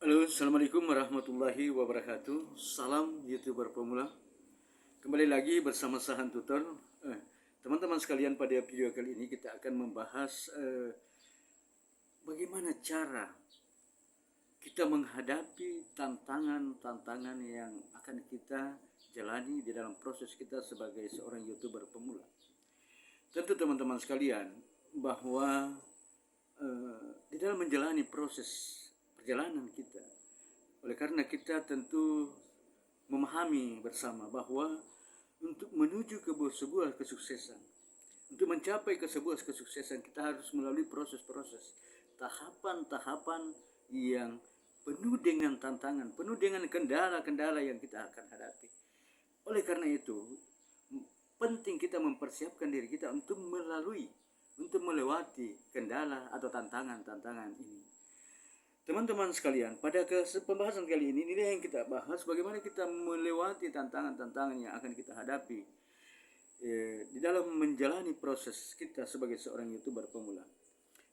Halo, Assalamualaikum warahmatullahi wabarakatuh. Salam YouTuber pemula. Kembali lagi bersama Sahan Tutor. Teman-teman sekalian, pada video kali ini kita akan membahas bagaimana cara kita menghadapi tantangan-tantangan yang akan kita jalani di dalam proses kita sebagai seorang YouTuber pemula. Tentu teman-teman sekalian bahwa di dalam menjalani proses perjalanan kita, oleh karena kita tentu memahami bersama bahwa untuk menuju ke sebuah kesuksesan, untuk mencapai ke sebuah kesuksesan, kita harus melalui proses-proses, tahapan-tahapan yang penuh dengan tantangan, penuh dengan kendala-kendala yang kita akan hadapi. Oleh karena itu, penting kita mempersiapkan diri kita untuk melewati kendala atau tantangan-tantangan ini. Teman-teman sekalian, pada pembahasan kali ini yang kita bahas bagaimana kita melewati tantangan-tantangan yang akan kita hadapi di dalam menjalani proses kita sebagai seorang YouTuber pemula.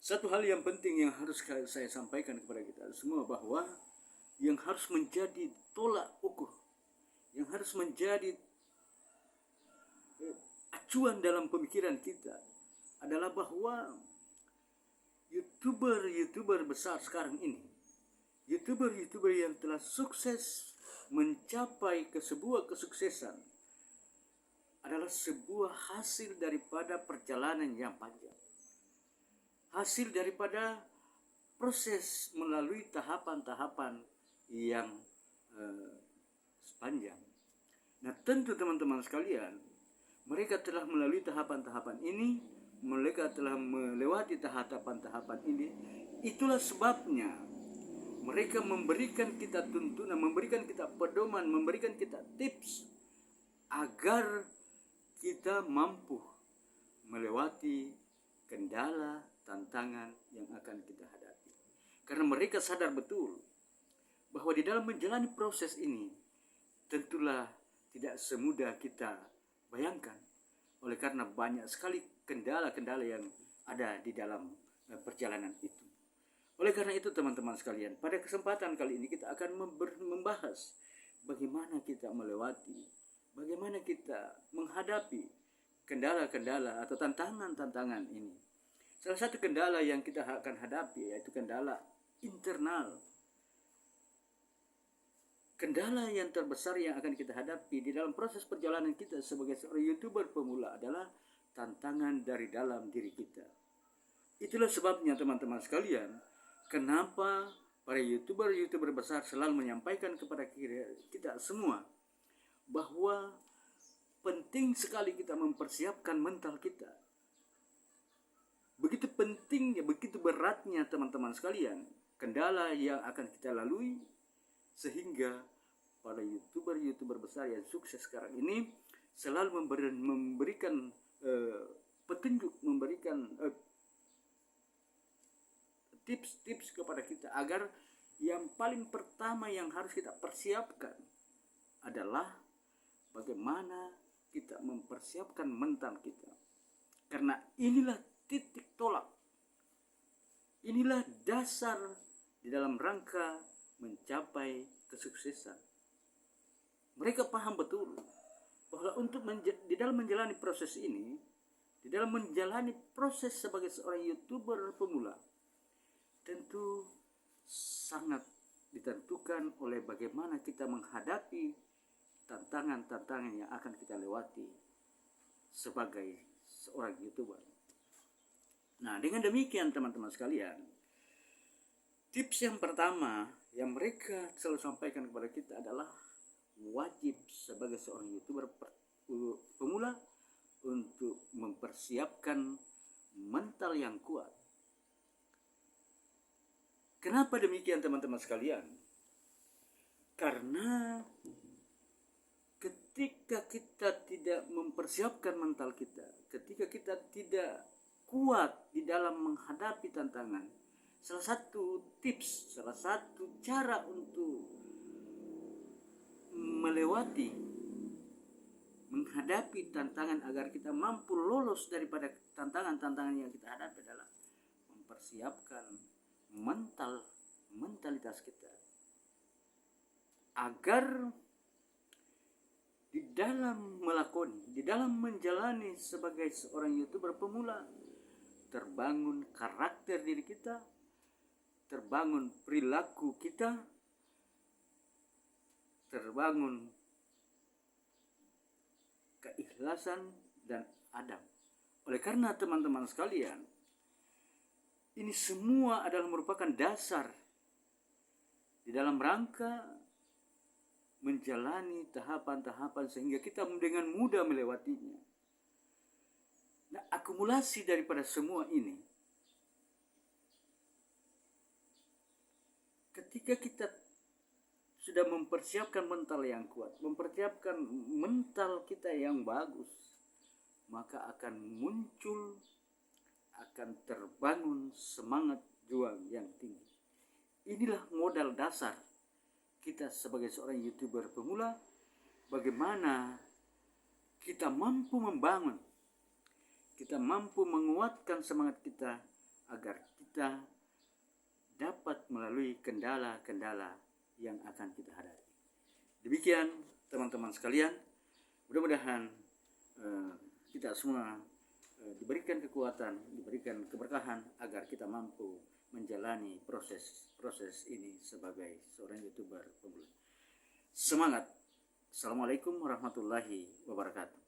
Satu hal yang penting yang harus saya sampaikan kepada kita semua, bahwa yang harus menjadi tolak ukur, yang harus menjadi acuan dalam pemikiran kita adalah bahwa YouTuber besar sekarang ini, YouTuber yang telah sukses mencapai ke sebuah kesuksesan, adalah sebuah hasil daripada perjalanan yang panjang, hasil daripada proses melalui tahapan-tahapan yang panjang. Nah, tentu teman-teman sekalian, mereka telah melalui tahapan-tahapan ini, mereka telah melewati tahapan-tahapan ini. Itulah sebabnya mereka memberikan kita tuntunan, memberikan kita pedoman, memberikan kita tips agar kita mampu melewati kendala, tantangan yang akan kita hadapi. Karena mereka sadar betul bahwa di dalam menjalani proses ini tentulah tidak semudah kita bayangkan, oleh karena banyak sekali kendala-kendala yang ada di dalam perjalanan itu. Oleh karena itu teman-teman sekalian, pada kesempatan kali ini kita akan membahas bagaimana kita melewati, bagaimana kita menghadapi kendala-kendala atau tantangan-tantangan ini. Salah satu kendala yang kita akan hadapi yaitu kendala internal. Kendala yang terbesar yang akan kita hadapi di dalam proses perjalanan kita sebagai seorang YouTuber pemula adalah tantangan dari dalam diri kita. Itulah sebabnya teman-teman sekalian, kenapa para YouTuber besar selalu menyampaikan kepada kita semua bahwa penting sekali kita mempersiapkan mental kita. Begitu pentingnya, begitu beratnya teman-teman sekalian kendala yang akan kita lalui, sehingga para YouTuber besar yang sukses sekarang ini selalu memberikan petunjuk, memberikan tips-tips kepada kita agar yang paling pertama yang harus kita persiapkan adalah bagaimana kita mempersiapkan mental kita. Karena inilah titik tolak, inilah dasar di dalam rangka mencapai kesuksesan. Mereka paham betul bahwa untuk di dalam menjalani proses ini, di dalam menjalani proses sebagai seorang YouTuber pemula, tentu sangat ditentukan oleh bagaimana kita menghadapi tantangan-tantangan yang akan kita lewati sebagai seorang YouTuber. Nah, dengan demikian teman-teman sekalian, tips yang pertama yang mereka selalu sampaikan kepada kita adalah wajib sebagai seorang YouTuber pemula untuk mempersiapkan mental yang kuat. Kenapa demikian teman-teman sekalian? Karena ketika kita tidak mempersiapkan mental kita, ketika kita tidak kuat di dalam menghadapi tantangan, salah satu tips, salah satu cara untuk menghadapi tantangan agar kita mampu lolos daripada tantangan-tantangan yang kita hadapi adalah mempersiapkan mentalitas kita, agar di dalam melakoni, di dalam menjalani sebagai seorang YouTuber pemula, terbangun karakter diri kita, terbangun perilaku kita, terbangun keikhlasan dan adab. Oleh karena teman-teman sekalian, ini semua adalah merupakan dasar di dalam rangka menjalani tahapan-tahapan sehingga kita dengan mudah melewatinya. Nah, akumulasi daripada semua ini, ketika kita sudah mempersiapkan mental yang kuat, mempersiapkan mental kita yang bagus, maka akan muncul, akan terbangun semangat juang yang tinggi. Inilah modal dasar kita sebagai seorang YouTuber pemula, bagaimana kita mampu membangun, kita mampu menguatkan semangat kita agar kita dapat melalui kendala-kendala yang akan kita hadapi. Demikian teman-teman sekalian, mudah-mudahan kita semua diberikan kekuatan, diberikan keberkahan agar kita mampu menjalani proses ini sebagai seorang YouTuber pemula. Semangat. Assalamualaikum warahmatullahi wabarakatuh.